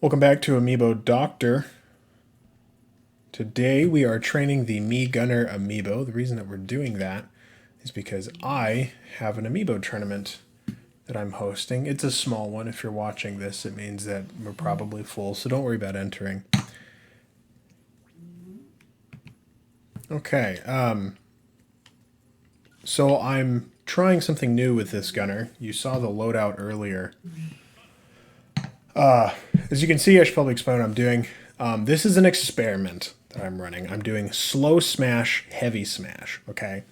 Welcome back to Amiibo Doctor. Today we are training the Me Gunner Amiibo. The reason that we're doing that is because I have an Amiibo tournament that I'm hosting. It's a small one. If you're watching this, it means that we're probably full, so don't worry about entering. Okay, so I'm trying something new with this gunner. You saw the loadout earlier. As you can see, I should probably explain what I'm doing. This is an experiment that I'm running. I'm doing slow smash, heavy smash, okay?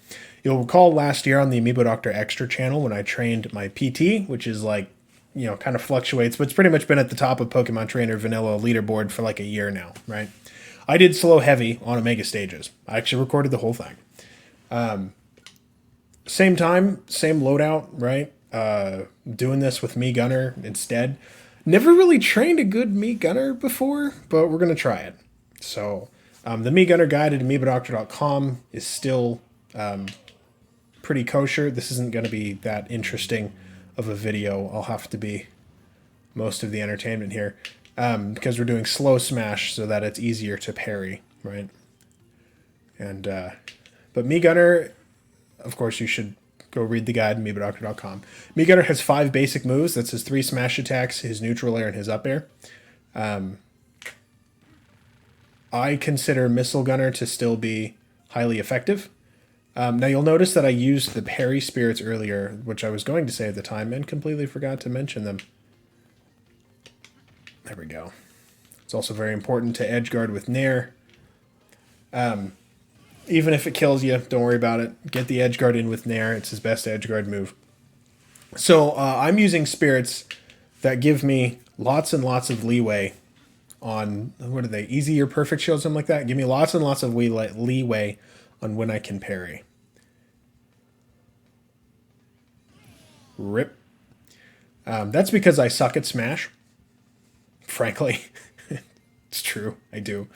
You'll recall last year on the Amiibo Doctor Extra channel when I trained my PT, which is like, kind of fluctuates, but it's pretty much been at the top of Pokemon Trainer Vanilla leaderboard for like a year now, right? I did slow heavy on Omega stages. I actually recorded the whole thing. Same time, same loadout, right? Doing this with Me Gunner instead. Never really trained a good Me Gunner before, but we're going to try it. So, the Me Gunner guide at amiibodoctor.com is still pretty kosher. This isn't going to be that interesting of a video. I'll have to be most of the entertainment here because we're doing slow smash so that it's easier to parry, right? And but Me Gunner, of course, you should go read the guide at amiibodoctor.com. Me Gunner has 5 basic moves. That's his 3 smash attacks, his neutral air, and his up air. I consider Missile Gunner to still be highly effective. Now you'll notice that I used the parry spirits earlier, which I was going to say at the time, and completely forgot to mention them. There we go. It's also very important to edge guard with Nair. Even if it kills you, don't worry about it. Get the edge guard in with Nair. It's his best edge guard move. So I'm using spirits that give me lots and lots of leeway on, what are they, easy or perfect shield, something like that. Give me lots and lots of leeway on when I can parry. Rip. That's because I suck at Smash. Frankly. It's true. I do.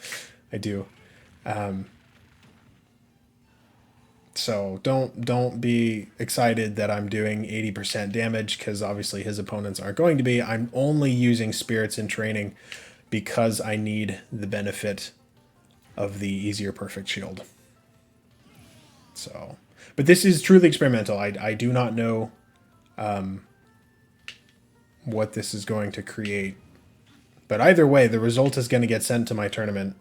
So don't be excited that I'm doing 80% damage, because obviously his opponents aren't going to be. I'm only using spirits in training because I need the benefit of the easier perfect shield. So, but this is truly experimental. I do not know what this is going to create. But either way, the result is going to get sent to my tournament.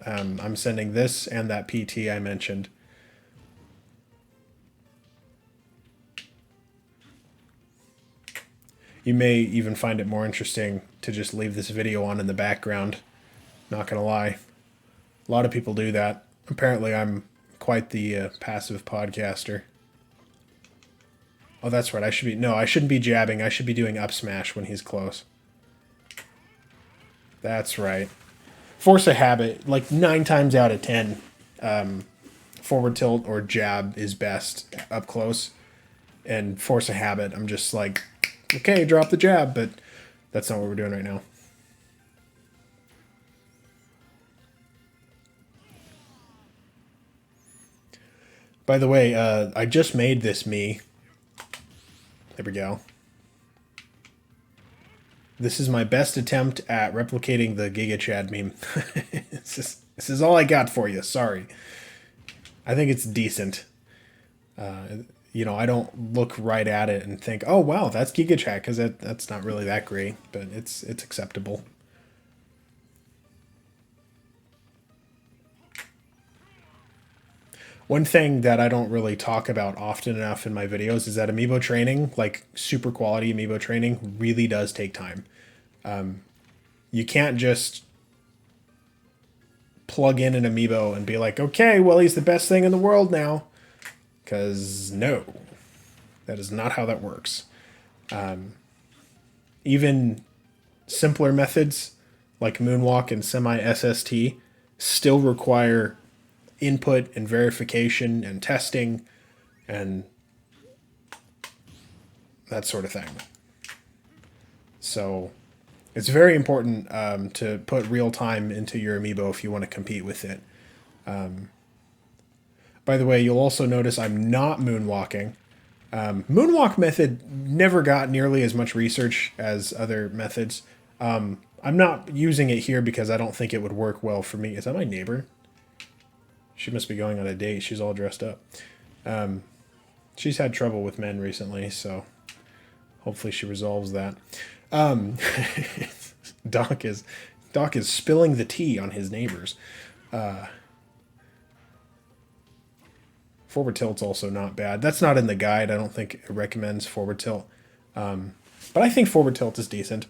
I'm sending this and that PT I mentioned. You may even find it more interesting to just leave this video on in the background. Not gonna lie. A lot of people do that. Apparently I'm quite the passive podcaster. Oh, that's right. I shouldn't be jabbing. I should be doing up smash when he's close. That's right. Force a habit. Like 9 times out of 10, forward tilt or jab is best up close. And force a habit, I'm just like, okay, drop the jab, but that's not what we're doing right now. By the way, I just made this me. There we go. This is my best attempt at replicating the Giga Chad meme. This is all I got for you. Sorry. I think it's decent. I don't look right at it and think, oh, wow, that's Giga Chad, because that's not really that great, but it's acceptable. One thing that I don't really talk about often enough in my videos is that Amiibo training, like super quality Amiibo training, really does take time. You can't just plug in an Amiibo and be like, okay, well, he's the best thing in the world now. Because no, that is not how that works. Even simpler methods like Moonwalk and Semi-SST still require input and verification and testing and that sort of thing. So it's very important to put real time into your Amiibo if you want to compete with it. By the way, you'll also notice I'm not moonwalking. Moonwalk method never got nearly as much research as other methods. I'm not using it here because I don't think it would work well for me. Is that my neighbor? She must be going on a date. She's all dressed up. She's had trouble with men recently, so hopefully she resolves that. Um, Doc is Doc is spilling the tea on his neighbors. Forward tilt's also not bad. That's not in the guide. I don't think it recommends forward tilt. But I think forward tilt is decent.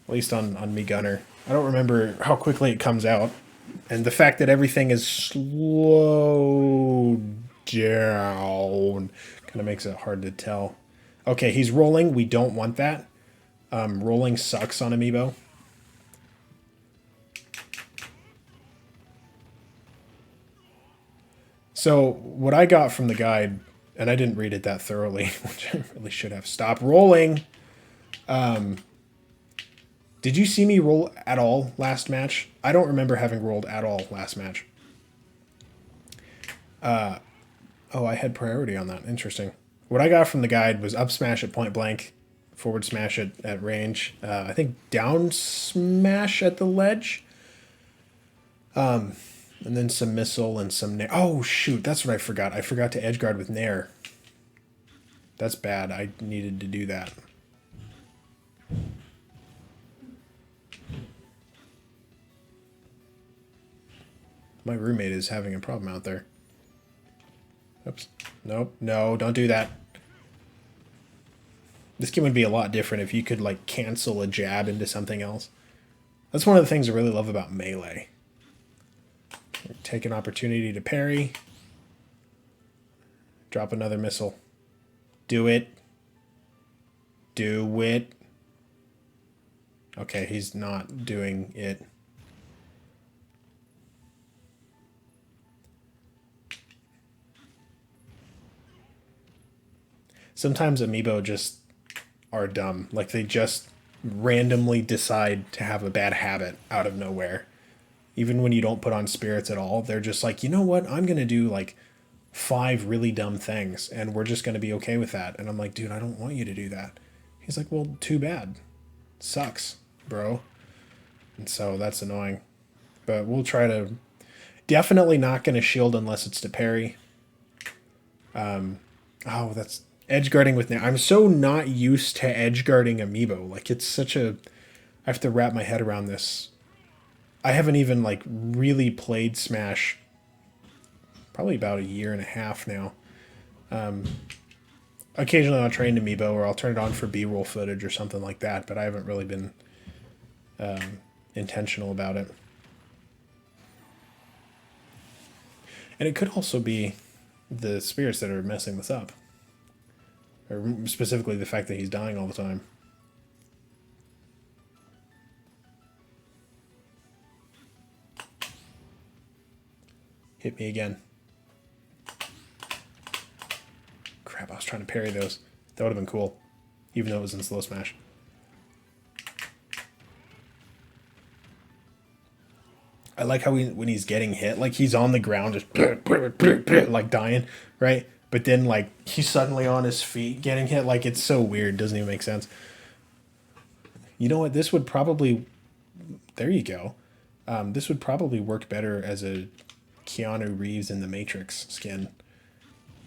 At least on me gunner. I don't remember how quickly it comes out. And the fact that everything is slowed down kind of makes it hard to tell. Okay, he's rolling. We don't want that. Rolling sucks on Amiibo. So what I got from the guide, and I didn't read it that thoroughly, which I really should have. Stop rolling. Did you see me roll at all last match? I don't remember having rolled at all last match. Oh, I had priority on that. Interesting. What I got from the guide was up smash at point blank, forward smash at range. I think down smash at the ledge. And then some missile and some nair. Oh, shoot. That's what I forgot. I forgot to edge guard with nair. That's bad. I needed to do that. My roommate is having a problem out there. Oops. Nope. No, don't do that. This game would be a lot different if you could, like, cancel a jab into something else. That's one of the things I really love about Melee. Take an opportunity to parry. Drop another missile. Do it. Do it. Okay, he's not doing it. Sometimes Amiibo just are dumb. Like, they just randomly decide to have a bad habit out of nowhere. Even when you don't put on spirits at all, they're just like, you know what? I'm going to do like 5 really dumb things and we're just going to be okay with that. And I'm like, dude, I don't want you to do that. He's like, well, too bad. Sucks, bro. And so that's annoying. But we'll try to... Definitely not going to shield unless it's to parry. Oh, that's... Edge guarding with... I'm so not used to edge guarding Amiibo. Like, it's such a... I have to wrap my head around this. I haven't even, like, really played Smash probably about 1.5 years now. Occasionally I'll train Amiibo or I'll turn it on for B-roll footage or something like that, but I haven't really been intentional about it. And it could also be the spirits that are messing this up. Or specifically the fact that he's dying all the time. Hit me again. Crap, I was trying to parry those. That would have been cool. Even though it was in slow smash. I like how when he's getting hit, like he's on the ground just like dying, right? But then like he's suddenly on his feet getting hit. Like it's so weird. Doesn't even make sense. You know what? This would probably... There you go. This would probably work better as a Keanu Reeves in the Matrix skin.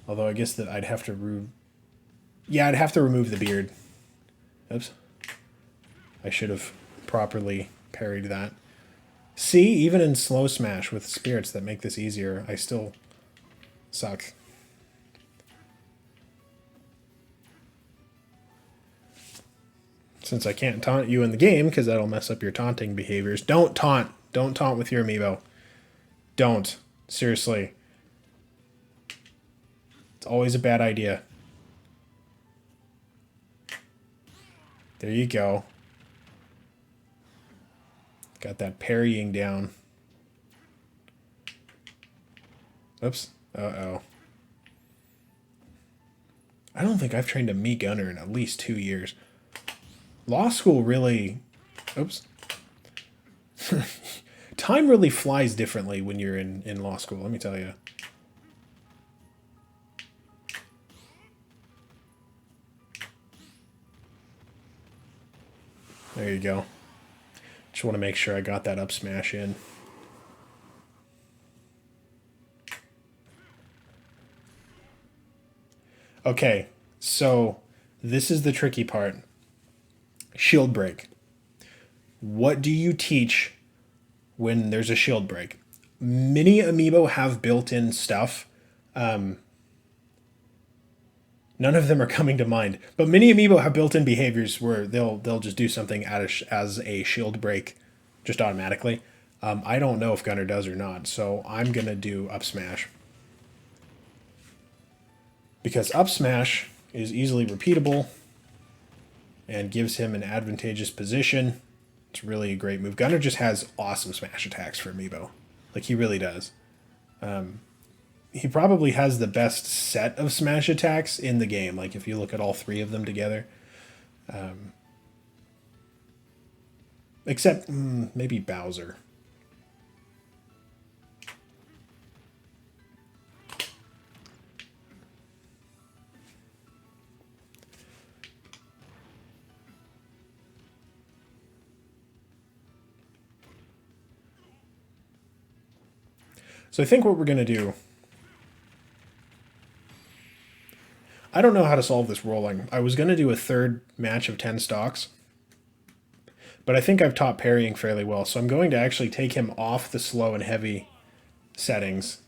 Although I guess that I'd have to I'd have to remove the beard. Oops. I should have properly parried that. See, even in slow smash with spirits that make this easier, I still suck. Since I can't taunt you in the game, because that'll mess up your taunting behaviors. Don't taunt. Don't taunt with your Amiibo. Don't. Seriously. It's always a bad idea. There you go. Got that parrying down. Oops. Uh-oh. I don't think I've trained a Mii gunner in at least 2 years. Law school really... Oops. Time really flies differently when you're in law school, let me tell you. There you go. Just want to make sure I got that up smash in. Okay, so this is the tricky part. Shield break. What do you teach when there's a shield break? Many amiibo have built-in stuff. None of them are coming to mind, but many amiibo have built-in behaviors where they'll just do something as a shield break, just automatically. I don't know if Gunner does or not, so I'm gonna do up smash because up smash is easily repeatable and gives him an advantageous position. It's really a great move. Gunner just has awesome smash attacks for amiibo, like he really does. He probably has the best set of smash attacks in the game. Like if you look at all three of them together, except maybe Bowser. So I think what we're going to do, I don't know how to solve this rolling. I was going to do a third match of 10 stocks, but I think I've taught parrying fairly well, so I'm going to actually take him off the slow and heavy settings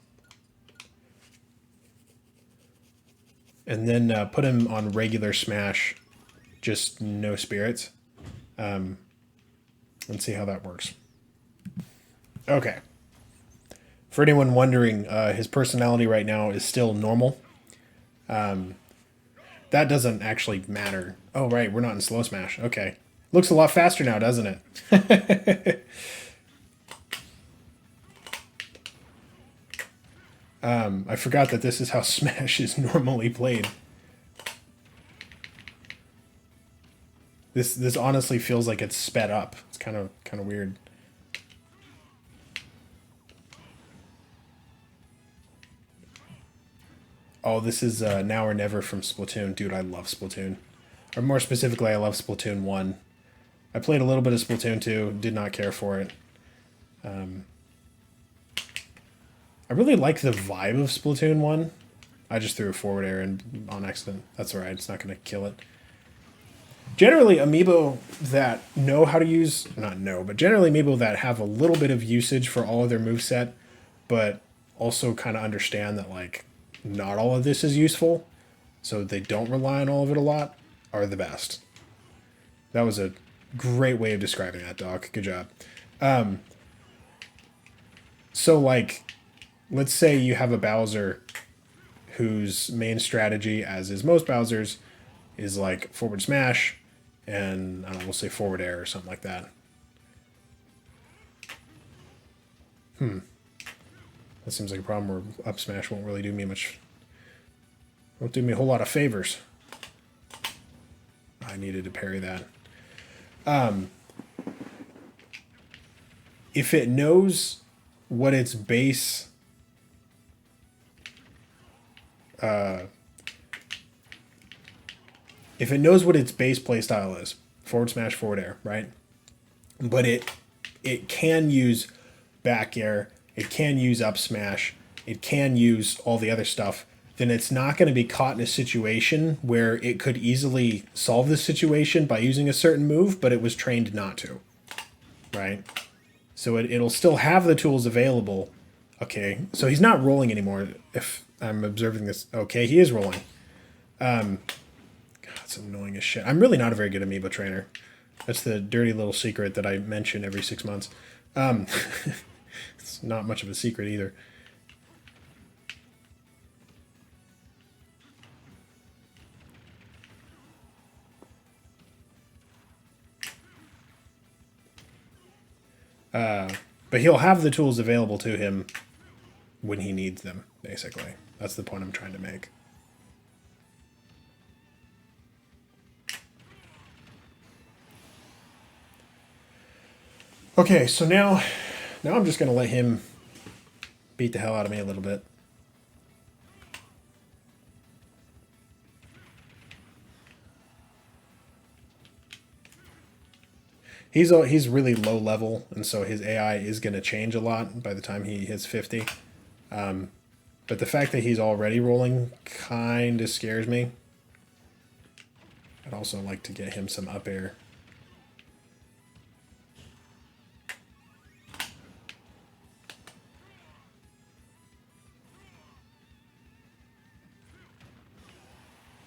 and then put him on regular smash, just no spirits, and see how that works. Okay. For anyone wondering, his personality right now is still normal. That doesn't actually matter. Oh, right, we're not in slow smash. Okay. Looks a lot faster now, doesn't it? I forgot that this is how Smash is normally played. This honestly feels like it's sped up. It's kind of weird. Oh, this is Now or Never from Splatoon. Dude, I love Splatoon. Or more specifically, I love Splatoon 1. I played a little bit of Splatoon 2, did not care for it. I really like the vibe of Splatoon 1. I just threw a forward air in on accident. That's alright, it's not going to kill it. Generally, amiibo that know how to use, not know, but generally amiibo that have a little bit of usage for all of their moveset, but also kind of understand that, like, not all of this is useful, so they don't rely on all of it a lot, are the best. That was a great way of describing that, Doc. Good job. So, like, let's say you have a Bowser whose main strategy, as is most Bowser's, is like forward smash and, I don't know, we'll say forward air or something like that. That seems like a problem where up smash won't really do me much. Won't do me a whole lot of favors. I needed to parry that. If it knows what its base if it knows what its base playstyle is, forward smash, forward air, right? But it can use back air, it can use up smash, it can use all the other stuff, then it's not going to be caught in a situation where it could easily solve this situation by using a certain move, but it was trained not to, right? So it'll still have the tools available. Okay, so he's not rolling anymore, if I'm observing this. Okay, he is rolling. God, it's annoying as shit. I'm really not a very good amiibo trainer. That's the dirty little secret that I mention every 6 months. It's not much of a secret either. But he'll have the tools available to him when he needs them, basically. That's the point I'm trying to make. Okay, so now I'm just going to let him beat the hell out of me a little bit. He's really low level, and so his AI is going to change a lot by the time he hits 50. But the fact that he's already rolling kind of scares me. I'd also like to get him some up air.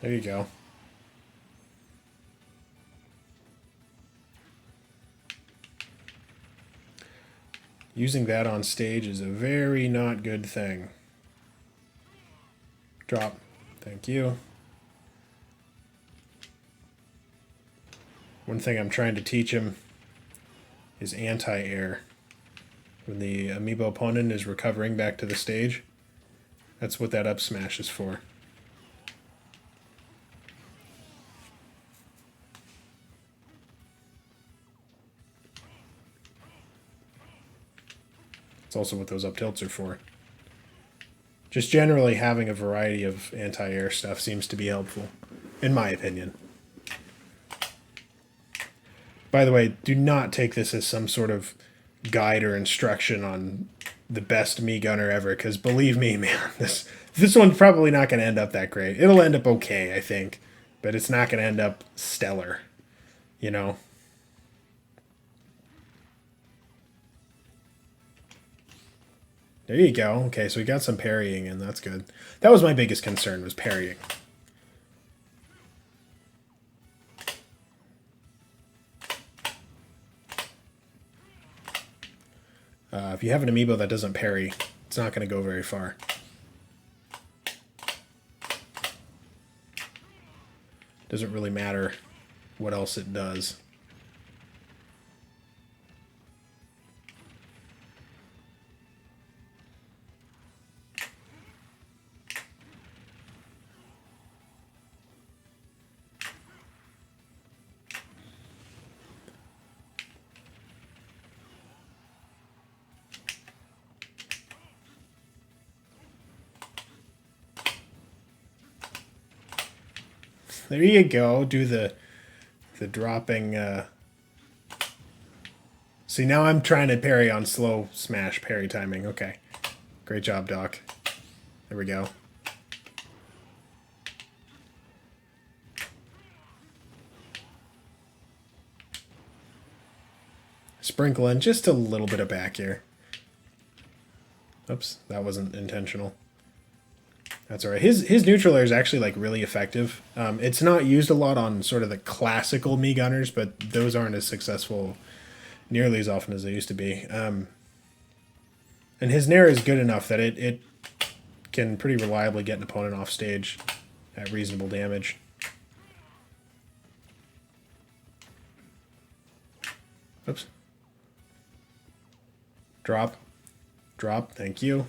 There you go. Using that on stage is a very not good thing. Drop. Thank you. One thing I'm trying to teach him is anti-air. When the Amiibo opponent is recovering back to the stage, that's what that up smash is for. It's also what those up tilts are for. Just generally having a variety of anti-air stuff seems to be helpful, in my opinion. By the way, do not take this as some sort of guide or instruction on the best Mii gunner ever, because believe me, man, this one's probably not going to end up that great. It'll end up okay, I think, but it's not going to end up stellar, you know? There you go. Okay, so we got some parrying, and that's good. That was my biggest concern, was parrying. If you have an Amiibo that doesn't parry, it's not going to go very far. Doesn't really matter what else it does. There you go. Do the dropping. See, now I'm trying to parry on slow smash parry timing. Okay. Great job, Doc. There we go. Sprinkle in just a little bit of back here. Oops, that wasn't intentional. That's alright. His neutral air is actually like really effective. It's not used a lot on sort of the classical Mii gunners, but those aren't as successful nearly as often as they used to be. And his nair is good enough that it can pretty reliably get an opponent off stage at reasonable damage. Oops. Drop. Drop. Thank you.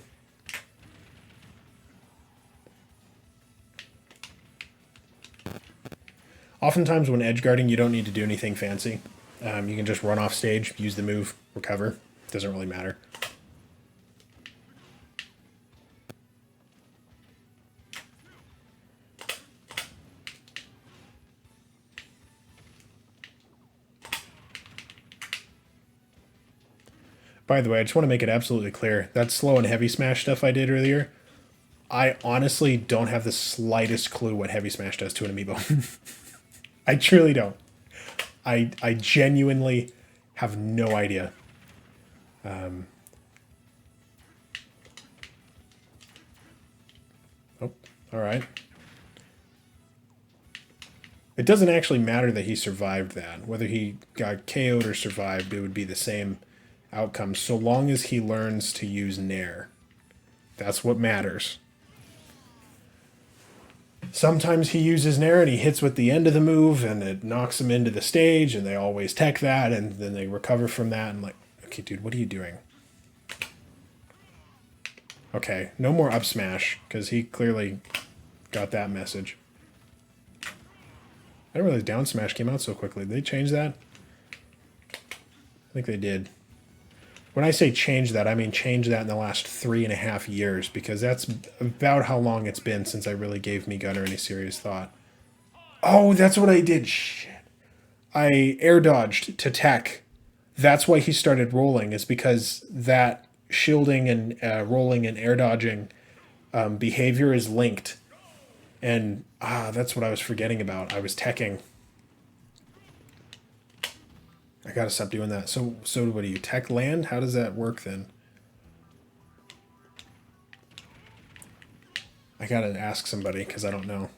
Oftentimes when edge guarding, you don't need to do anything fancy. You can just run off stage, use the move, recover. Doesn't really matter. By the way, I just want to make it absolutely clear, that slow and heavy smash stuff I did earlier, I honestly don't have the slightest clue what heavy smash does to an Amiibo. I truly don't. I genuinely have no idea. Oh, all right. It doesn't actually matter that he survived that. Whether he got KO'd or survived, it would be the same outcome, so long as he learns to use Nair. That's what matters. Sometimes he uses Nair and he hits with the end of the move and it knocks him into the stage, and they always tech that and then they recover from that. And like, okay, dude, what are you doing? Okay, no more up smash, because he clearly got that message. I didn't realize down smash came out so quickly. Did they change that? I think they did. When I say change that, I mean change that in the last 3.5 years, because that's about how long it's been since I really gave Mii Gunner any serious thought. Oh, that's what I did. Shit. I air dodged to tech That's why he started rolling, is because that shielding and rolling and air dodging behavior is linked. And that's what I was forgetting about. I was teching. I gotta stop doing that. So what do you tech land? How does that work then? I gotta ask somebody because I don't know.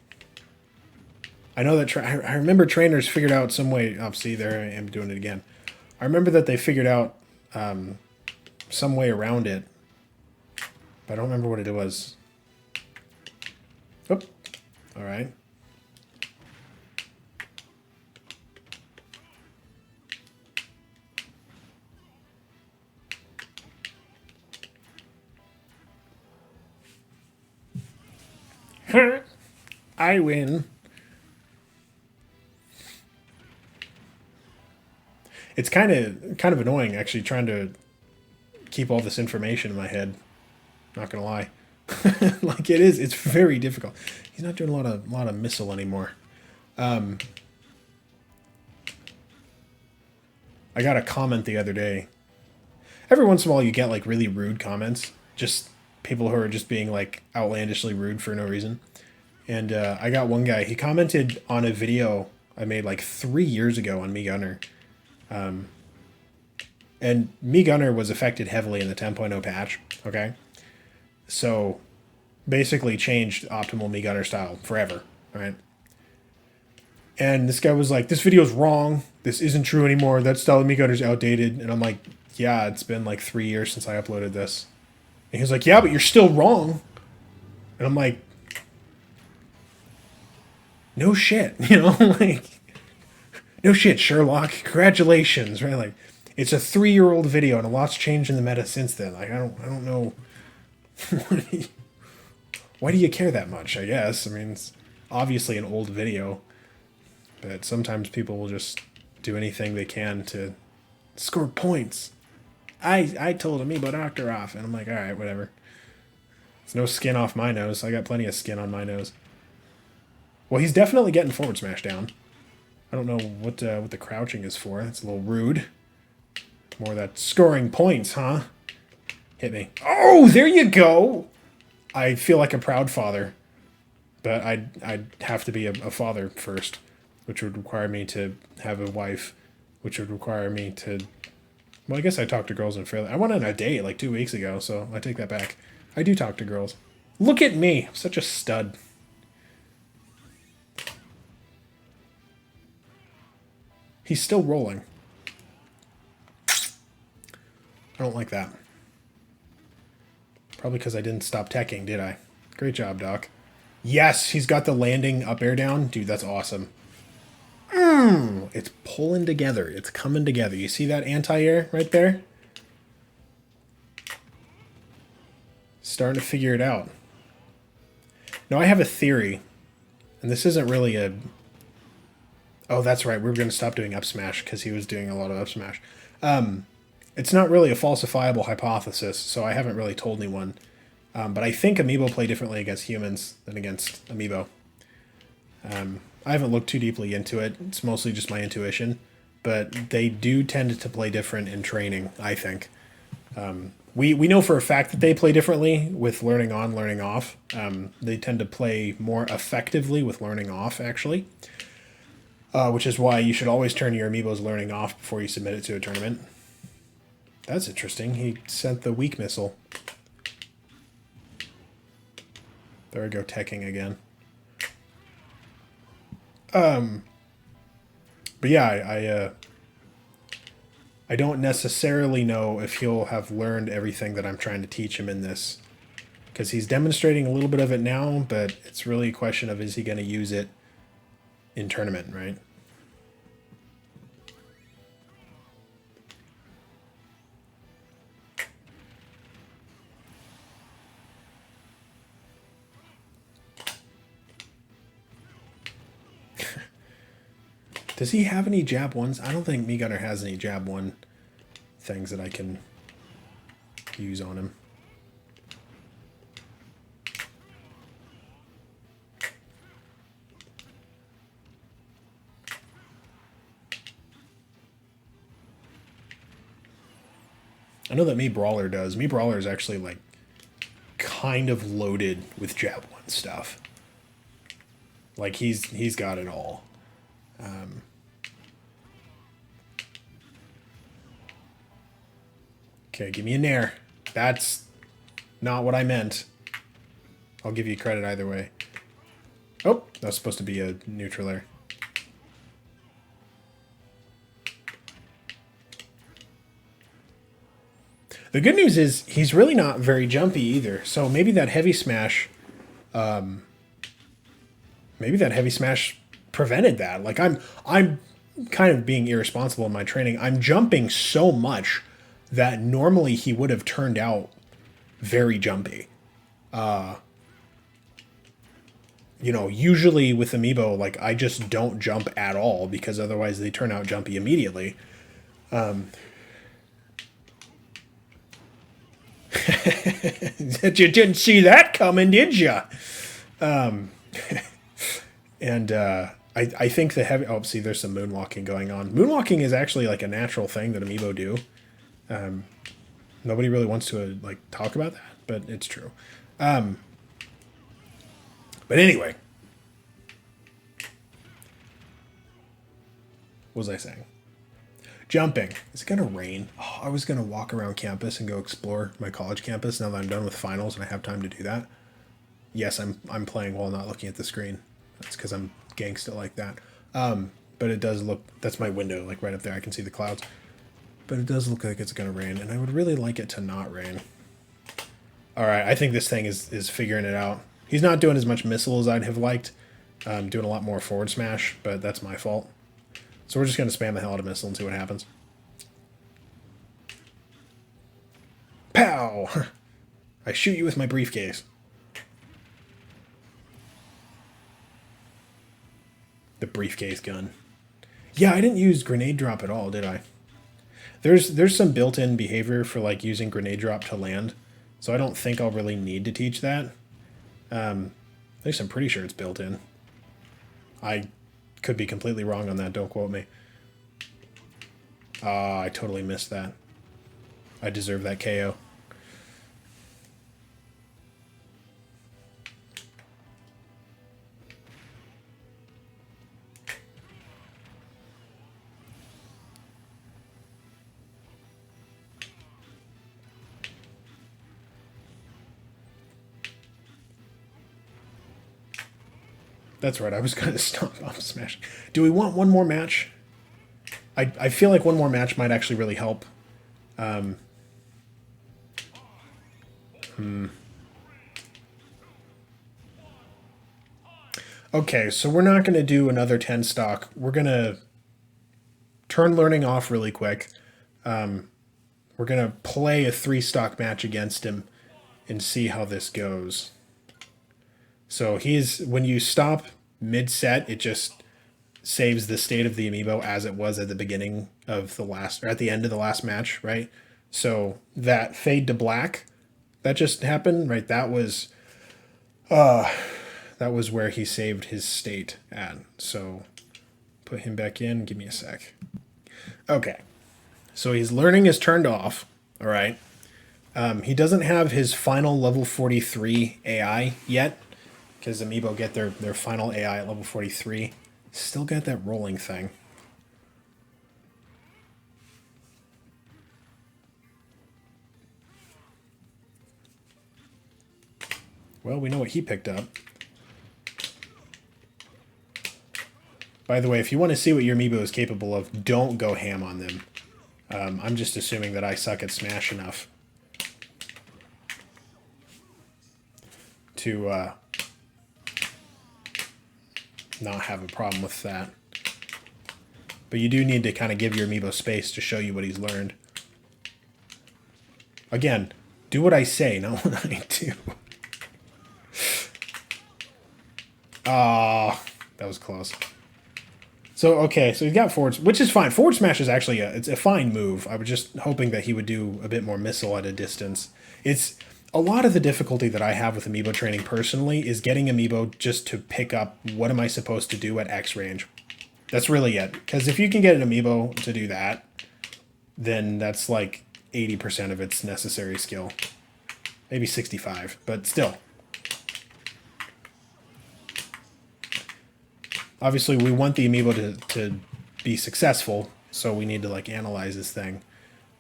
I know that I remember trainers figured out some way. Oh, see, there I am doing it again. I remember that they figured out some way around it, but I don't remember what it was. Oh, all right. I win. It's kind of annoying actually trying to keep all this information in my head. Not gonna lie, like it is. It's very difficult. He's not doing a lot of missile anymore. I got a comment the other day. Every once in a while, you get like really rude comments, just people who are just being like outlandishly rude for no reason. And I got one guy. He commented on a video I made like 3 years ago on Me Gunner. And Me Gunner was affected heavily in the 10.0 patch. Okay, so basically changed optimal Me Gunner style forever. Right. And this guy was like, "This video's wrong. This isn't true anymore. That style of Me Gunner's outdated." And I'm like, "Yeah, it's been like 3 years since I uploaded this." And he was like, "Yeah, but you're still wrong." And I'm like, "No shit," like, no shit, Sherlock. Congratulations, right? Like, it's a 3-year-old video, and a lot's changed in the meta since then. Like, I don't know. Why do you care that much? I guess. I mean, it's obviously an old video, but sometimes people will just do anything they can to score points. I told Amiibo Doctor off, and I'm like, all right, whatever. There's no skin off my nose. I got plenty of skin on my nose. Well, he's definitely getting forward smash down. I don't know what the crouching is for. That's a little rude. More of that scoring points, huh? Hit me. Oh, there you go. I feel like a proud father, but I'd have to be a father first, which would require me to have a wife, which would require me to. Well, I guess I talk to girls in fairly. I went on a date like 2 weeks ago, so I take that back. I do talk to girls. Look at me, such a stud. He's still rolling. I don't like that. Probably because I didn't stop teching, did I? Great job, Doc. Yes, he's got the landing up air down. Dude, that's awesome. It's pulling together. It's coming together. You see that anti-air right there? Starting to figure it out. Now, I have a theory, and this isn't really a... Oh, that's right. We were going to stop doing up smash because he was doing a lot of up smash. It's not really a falsifiable hypothesis, so I haven't really told anyone. But I think Amiibo play differently against humans than against Amiibo. I haven't looked too deeply into it. It's mostly just my intuition. But they do tend to play different in training, I think. We know for a fact that they play differently with learning on, learning off. They tend to play more effectively with learning off, actually. Which is why you should always turn your Amiibo's learning off before you submit it to a tournament. That's interesting. He sent the weak missile. There we go, teching again. But yeah, I don't necessarily know if he'll have learned everything that I'm trying to teach him in this. Because he's demonstrating a little bit of it now, but it's really a question of, is he going to use it in tournament, right? Does he have any jab ones? I don't think Me Gunner has any jab one things that I can use on him. I know that Me Brawler does. Me Brawler is actually like kind of loaded with javelin stuff. Like he's got it all. Okay, give me a nair. That's not what I meant. I'll give you credit either way. Oh, that was supposed to be a neutral air. The good news is he's really not very jumpy either. So maybe that heavy smash, maybe that heavy smash prevented that. Like I'm kind of being irresponsible in my training. I'm jumping so much that normally he would have turned out very jumpy. You know, usually with Amiibo, like I just don't jump at all because otherwise they turn out jumpy immediately. You didn't see that coming, did you? And I think the heavy... Oh, see, there's some moonwalking going on. Moonwalking is actually like a natural thing that Amiibo do. Nobody really wants to like talk about that, but it's true. But anyway. What was I saying? Jumping. Is it going to rain? Oh, I was going to walk around campus and go explore my college campus now that I'm done with finals and I have time to do that. Yes, I'm playing while not looking at the screen. That's because I'm gangsta like that. But it does look... That's my window, like right up there. I can see the clouds. But it does look like it's going to rain, and I would really like it to not rain. Alright, I think this thing is figuring it out. He's not doing as much missile as I'd have liked. Doing a lot more forward smash, but that's my fault. So we're just going to spam the hell out of missile and see what happens. Pow! I shoot you with my briefcase. The briefcase gun. Yeah, I didn't use grenade drop at all, did I? There's some built-in behavior for like using grenade drop to land, so I don't think I'll really need to teach that. At least I'm pretty sure it's built in. I could be completely wrong on that, don't quote me. Ah, I totally missed that. I deserve that KO. That's right, I was going to stomp off smash. Do we want one more match? I feel like one more match might actually really help. Okay, so we're not going to do another 10 stock. We're going to turn learning off really quick. We're going to play a 3 stock match against him and see how this goes. So when you stop mid-set, it just saves the state of the Amiibo as it was at the beginning of the last, or at the end of the last match, right? So that fade to black, that just happened, right? That was where he saved his state at. So put him back in. Give me a sec. Okay. So his learning is turned off. All right. He doesn't have his final level 43 AI yet, because Amiibo get their final AI at level 43. Still got that rolling thing. Well, we know what he picked up. By the way, if you want to see what your Amiibo is capable of, don't go ham on them. I'm just assuming that I suck at Smash enough to not have a problem with that. But you do need to kind of give your Amiibo space to show you what he's learned. Again, do what I say, not what I do. Ah, that was close. So, okay, so he's got forward, which is fine. Forward smash is actually it's a fine move. I was just hoping that he would do a bit more missile at a distance. It's a lot of the difficulty that I have with Amiibo training personally is getting Amiibo just to pick up what am I supposed to do at X range. That's really it. Because if you can get an Amiibo to do that, then that's like 80% of its necessary skill. Maybe 65, but still. Obviously, we want the Amiibo to be successful, so we need to like analyze this thing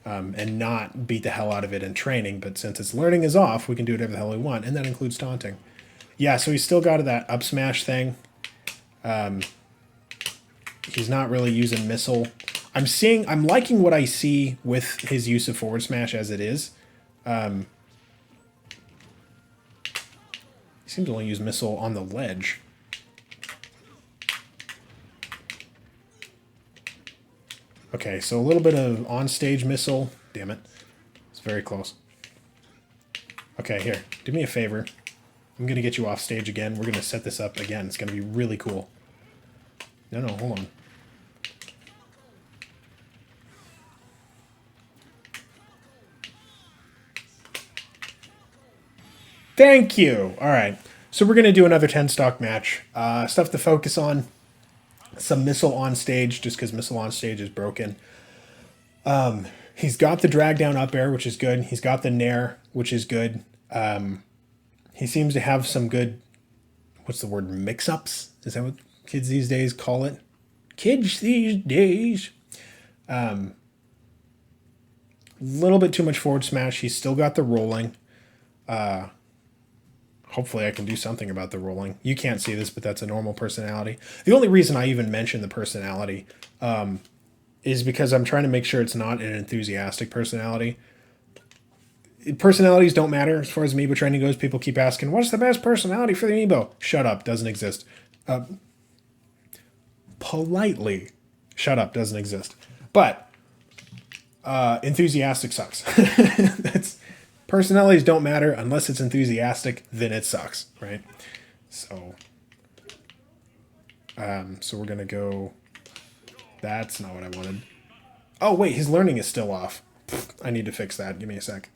and not beat the hell out of it in training. But since its learning is off, we can do whatever the hell we want, and that includes taunting. Yeah, so he's still got that up smash thing. He's not really using missile. I'm liking what I see with his use of forward smash as it is. He seems to only use missile on the ledge. Okay, so a little bit of on-stage missile. Damn it. It's very close. Okay, here. Do me a favor. I'm going to get you off stage again. We're going to set this up again. It's going to be really cool. No, hold on. Thank you. All right. So we're going to do another 10-stock match. Stuff to focus on. Some missile on stage, just because missile on stage is broken. He's got the drag down up air, which is good. He's got the nair, which is good. He seems to have some good, what's the word, mix-ups? Is that what kids these days call it? Kids these days. Little bit too much forward smash. He's still got the rolling. Hopefully I can do something about the rolling. You can't see this, but that's a normal personality. The only reason I even mention the personality is because I'm trying to make sure it's not an enthusiastic personality. Personalities don't matter as far as Amiibo training goes. People keep asking, what's the best personality for the Amiibo? Shut up, doesn't exist. Politely, shut up, doesn't exist. But enthusiastic sucks. Personalities don't matter unless it's enthusiastic, then it sucks, right? So we're gonna go. That's not what I wanted. Oh wait, his learning is still off. I need to fix that. Give me a sec.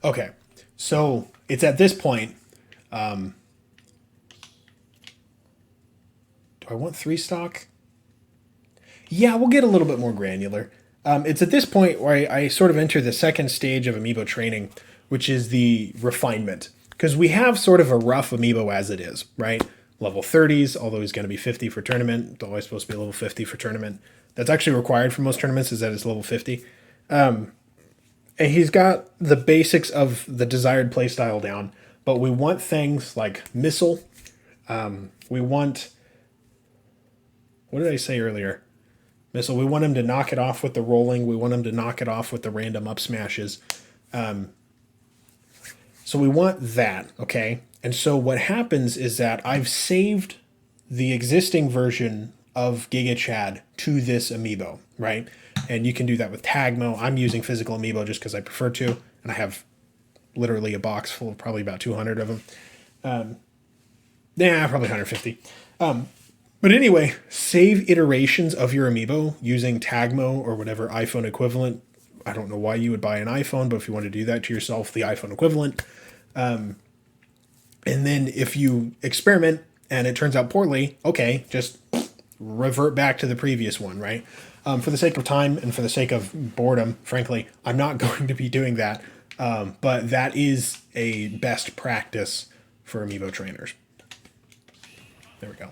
Okay, so it's at this point. Do I want 3-stock? Yeah, we'll get a little bit more granular. It's at this point where I sort of enter the second stage of Amiibo training, which is the refinement. Because we have sort of a rough Amiibo as it is, right? Level 30s, although he's going to be 50 for tournament. It's always supposed to be level 50 for tournament. That's actually required for most tournaments, is that it's level 50. And he's got the basics of the desired playstyle down, but we want things like missile. We want... What did I say earlier? Missile. We want him to knock it off with the rolling. We want him to knock it off with the random up smashes. So we want that, okay? And so what happens is that I've saved the existing version of Giga Chad to this Amiibo, right? And you can do that with Tagmo. I'm using physical Amiibo just because I prefer to, and I have literally a box full of probably about 200 of them. Probably 150. But anyway, save iterations of your Amiibo using Tagmo or whatever iPhone equivalent. I don't know why you would buy an iPhone, but if you want to do that to yourself, the iPhone equivalent. And then if you experiment and it turns out poorly, okay, just revert back to the previous one, right? For the sake of time and for the sake of boredom, frankly, I'm not going to be doing that. But that is a best practice for Amiibo trainers. There we go.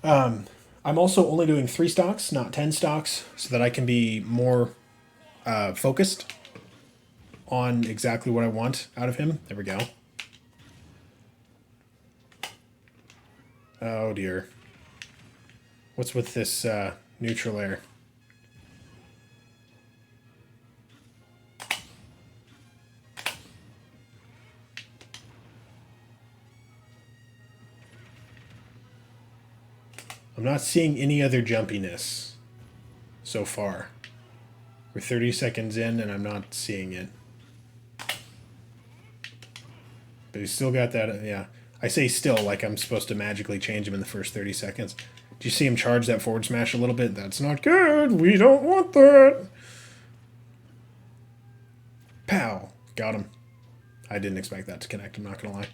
I'm also only doing 3 stocks, not 10 stocks, so that I can be more focused on exactly what I want out of him. There we go. Oh dear. What's with this neutral air? I'm not seeing any other jumpiness so far. We're 30 seconds in and I'm not seeing it. But he's still got that, yeah. I say still like I'm supposed to magically change him in the first 30 seconds. Do you see him charge that forward smash a little bit? That's not good. We don't want that. Pow. Got him. I didn't expect that to connect, I'm not going to lie.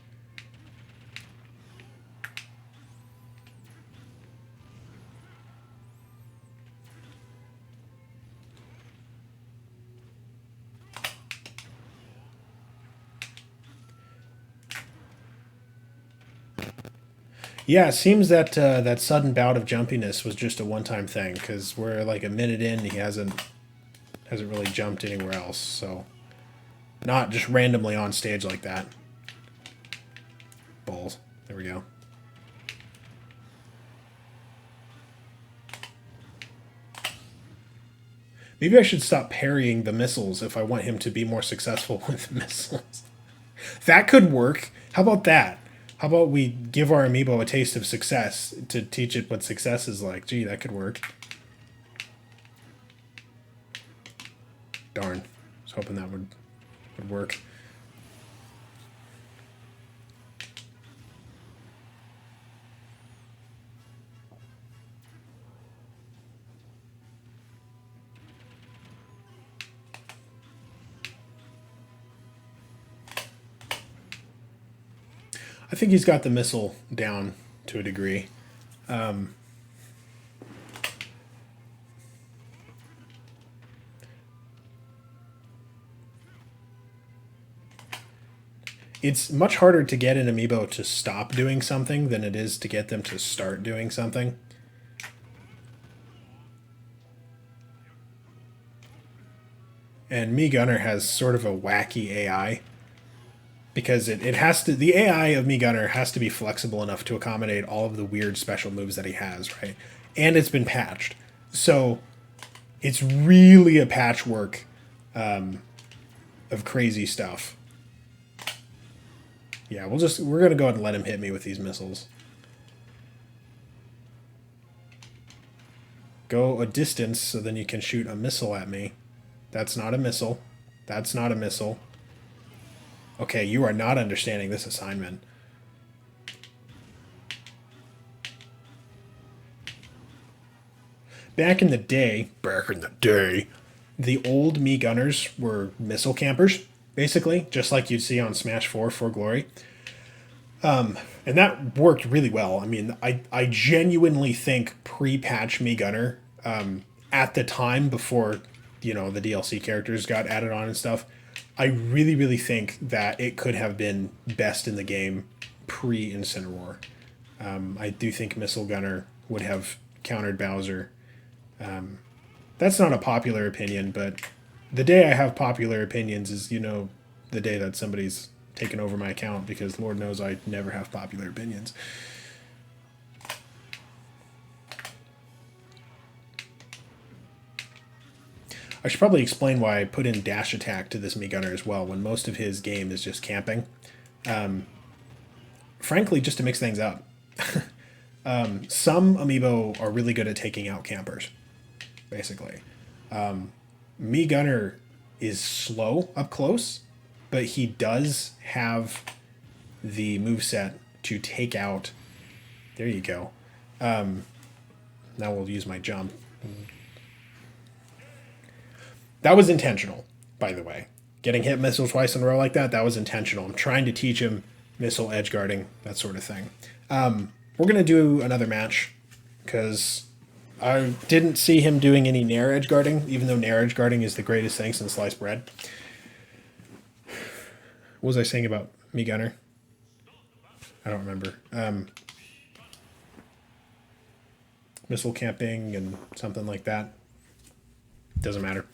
Yeah, it seems that that sudden bout of jumpiness was just a one-time thing because we're like a minute in, he hasn't really jumped anywhere else. So not just randomly on stage like that. Balls. There we go. Maybe I should stop parrying the missiles if I want him to be more successful with missiles. That could work. How about that? How about we give our amiibo a taste of success to teach it what success is like? Gee, that could work. Darn. I was hoping that would work. I think he's got the missile down to a degree. It's much harder to get an amiibo to stop doing something than it is to get them to start doing something. And Mii Gunner has sort of a wacky AI because it has to, the AI of Mii Gunner has to be flexible enough to accommodate all of the weird special moves that he has, right? And it's been patched. So it's really a patchwork of crazy stuff. Yeah, we're gonna go ahead and let him hit me with these missiles. Go a distance so then you can shoot a missile at me. That's not a missile. That's not a missile. Okay, you are not understanding this assignment. Back in the day, the old Mii Gunners were missile campers, basically, just like you'd see on Smash 4 for Glory. And that worked really well. I mean, I genuinely think pre-patch Mii Gunner, at the time before, the DLC characters got added on and stuff, I really, really think that it could have been best in the game pre-Incineroar. I do think Missile Gunner would have countered Bowser. That's not a popular opinion, but the day I have popular opinions is, the day that somebody's taken over my account, because Lord knows I never have popular opinions. I should probably explain why I put in dash attack to this Mii Gunner as well, when most of his game is just camping. Frankly, just to mix things up. Some amiibo are really good at taking out campers, basically. Mii Gunner is slow up close, but he does have the moveset to take out. There you go. Now we'll use my jump. That was intentional, by the way. Getting hit missile twice in a row like that was intentional. I'm trying to teach him missile edge guarding, that sort of thing. We're going to do another match because I didn't see him doing any Nair edge guarding, even though Nair edge guarding is the greatest thing since sliced bread. What was I saying about Mii Gunner? I don't remember. Missile camping and something like that. Doesn't matter.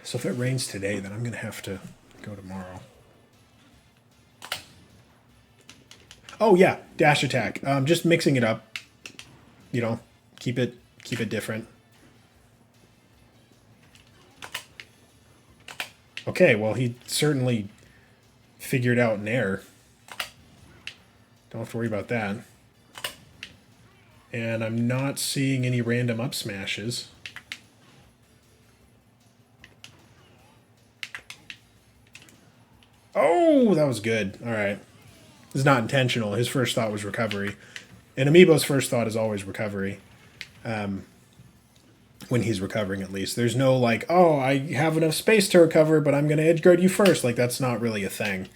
So if it rains today, then I'm going to have to go tomorrow. Oh yeah, dash attack. Just mixing it up. Keep it different. Okay, well he certainly figured out Nair. Don't have to worry about that. And I'm not seeing any random up smashes. Oh, that was good. All right. This is not intentional. His first thought was recovery. And Amiibo's first thought is always recovery. When he's recovering, at least. There's no like, oh, I have enough space to recover, but I'm going to edge guard you first. Like, that's not really a thing.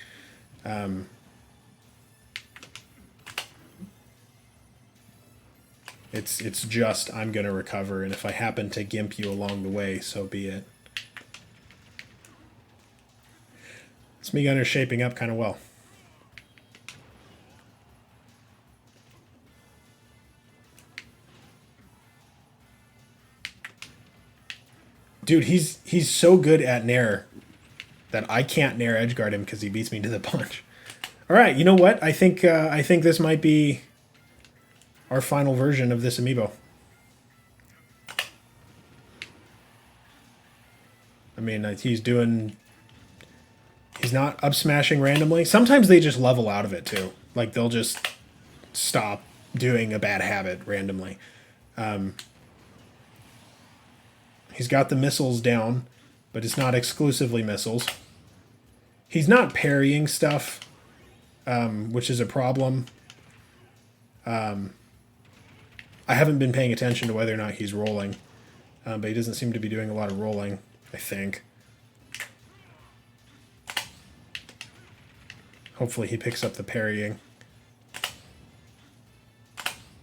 It's just, I'm going to recover, and if I happen to gimp you along the way, so be it. This Mii Gunner's shaping up kind of well. Dude, he's so good at Nair that I can't Nair edgeguard him because he beats me to the punch. All right, you know what? I think this might be our final version of this amiibo. I mean, he's not up smashing randomly. Sometimes they just level out of it too. Like they'll just stop doing a bad habit randomly. He's got the missiles down, but it's not exclusively missiles. He's not parrying stuff, which is a problem. I haven't been paying attention to whether or not he's rolling, but he doesn't seem to be doing a lot of rolling, I think. Hopefully he picks up the parrying.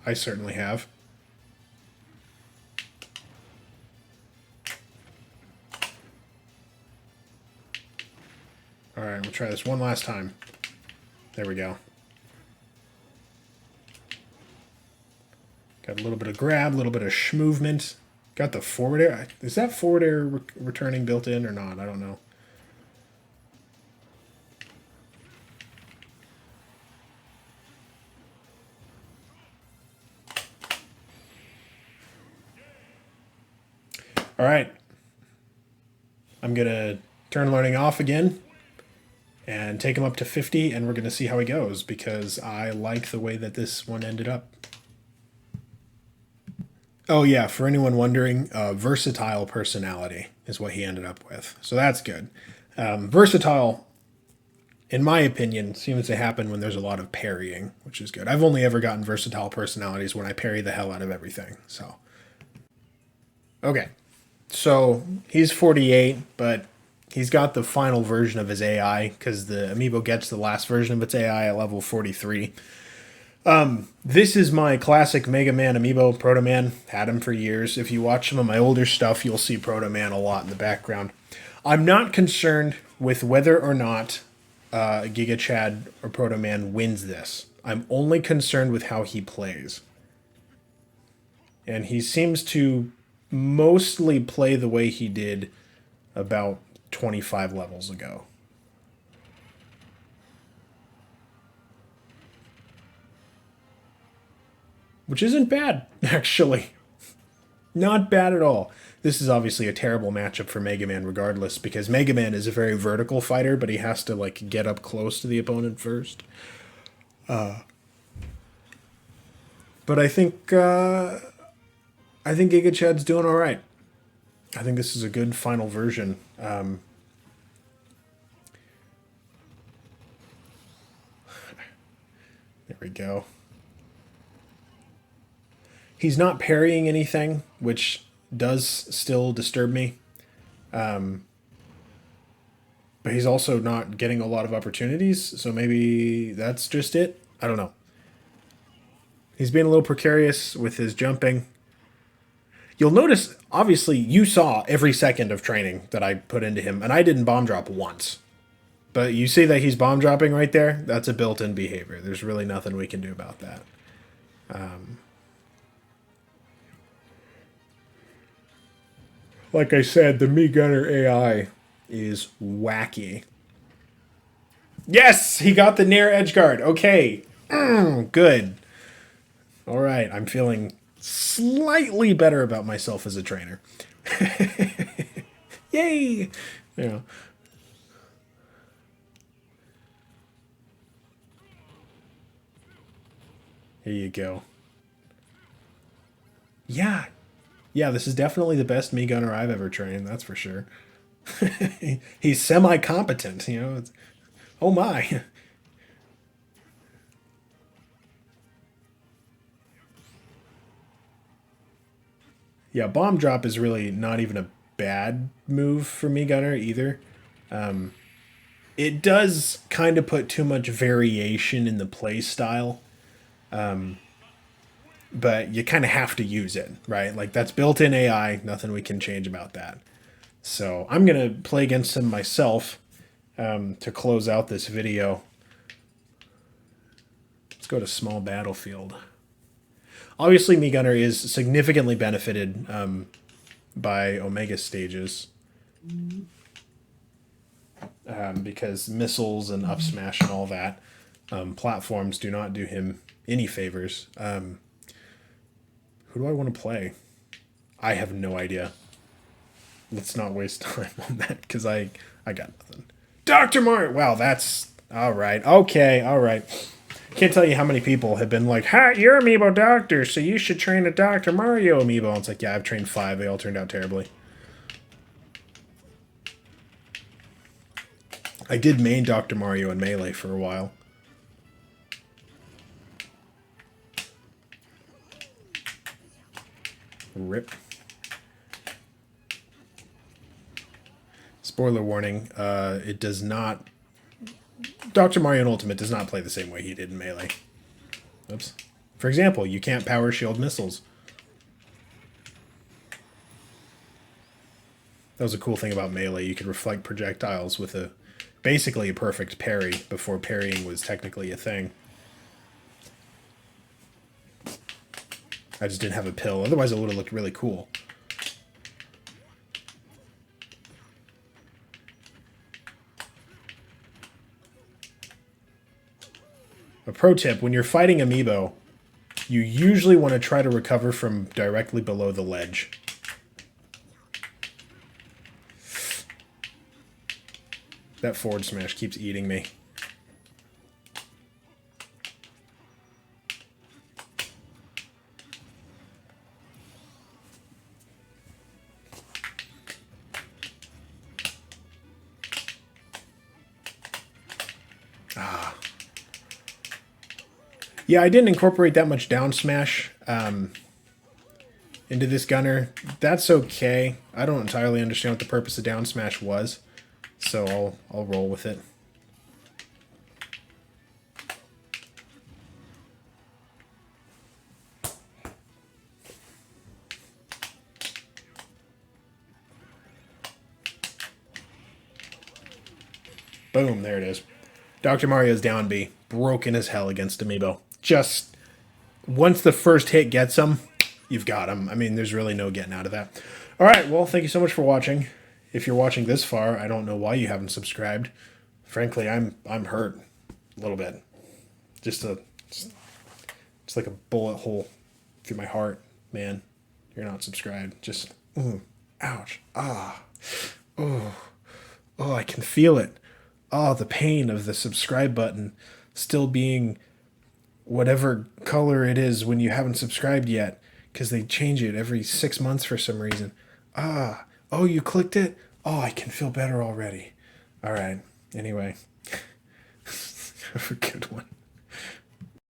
I certainly have. Alright, we'll try this one last time. There we go. Got a little bit of grab, a little bit of movement. Got the forward air. Is that forward air returning built in or not? I don't know. All right. I'm going to turn learning off again and take him up to 50, and we're going to see how he goes because I like the way that this one ended up. Oh yeah, for anyone wondering, versatile personality is what he ended up with. So that's good. Versatile, in my opinion, seems to happen when there's a lot of parrying, which is good. I've only ever gotten versatile personalities when I parry the hell out of everything. So, okay. So he's 48, but he's got the final version of his AI because the amiibo gets the last version of its AI at level 43. This is my classic Mega Man amiibo, Proto Man. Had him for years. If you watch some of my older stuff, you'll see Proto Man a lot in the background. I'm not concerned with whether or not Giga Chad or Proto Man wins this. I'm only concerned with how he plays. And he seems to mostly play the way he did about 25 levels ago. Which isn't bad, actually. Not bad at all. This is obviously a terrible matchup for Mega Man regardless, because Mega Man is a very vertical fighter, but he has to like get up close to the opponent first. But I think Giga Chad's doing all right. I think this is a good final version. There we go. He's not parrying anything, which does still disturb me. But he's also not getting a lot of opportunities, so maybe that's just it. I don't know. He's being a little precarious with his jumping. You'll notice, obviously, you saw every second of training that I put into him, and I didn't bomb drop once. But you see that he's bomb dropping right there? That's a built-in behavior. There's really nothing we can do about that. Like I said, the Mii Gunner AI is wacky. Yes! He got the Nair Edgeguard. Okay. Good. All right. I'm feeling slightly better about myself as a trainer. Yay! Yeah. Here you go. Yeah. Yeah, this is definitely the best Mii Gunner I've ever trained, that's for sure. He's semi-competent, you know. Oh my. Yeah, bomb drop is really not even a bad move for Mii Gunner either. It does kind of put too much variation in the play style. But you kind of have to use it, right? Like that's built-in AI, nothing we can change about that. So I'm going to play against him myself to close out this video. Let's go to small battlefield. Obviously, Mii Gunner is significantly benefited by Omega stages. Because missiles and up smash and all that, platforms do not do him any favors. Who do I want to play? I have no idea. Let's not waste time on that because I got nothing. Dr. Mario! Wow, that's... Alright, okay, alright. Can't tell you how many people have been like, "Ha, you're Amiibo Doctor, so you should train a Dr. Mario Amiibo." And it's like, yeah, I've trained 5. They all turned out terribly. I did main Dr. Mario in Melee for a while. Rip. Spoiler warning, it does not... Dr. Mario in Ultimate does not play the same way he did in Melee. Oops. For example, you can't power shield missiles. That was a cool thing about Melee. You could reflect projectiles with basically a perfect parry before parrying was technically a thing. I just didn't have a pill. Otherwise, it would have looked really cool. A pro tip, when you're fighting Amiibo, you usually want to try to recover from directly below the ledge. That forward smash keeps eating me. Yeah, I didn't incorporate that much down smash into this gunner. That's okay. I don't entirely understand what the purpose of down smash was, so I'll roll with it. Boom, there it is. Dr. Mario's down B. Broken as hell against Amiibo. Just, once the first hit gets him, you've got him. I mean, there's really no getting out of that. Alright, well, thank you so much for watching. If you're watching this far, I don't know why you haven't subscribed. Frankly, I'm hurt. A little bit. Just like a bullet hole through my heart, man. You're not subscribed. Just, ooh, ouch, ah, oh, I can feel it. Oh, the pain of the subscribe button still being whatever color it is when you haven't subscribed yet, because they change it every 6 months for some reason. Ah, oh, you clicked it? Oh, I can feel better already. All right, anyway, have a good one.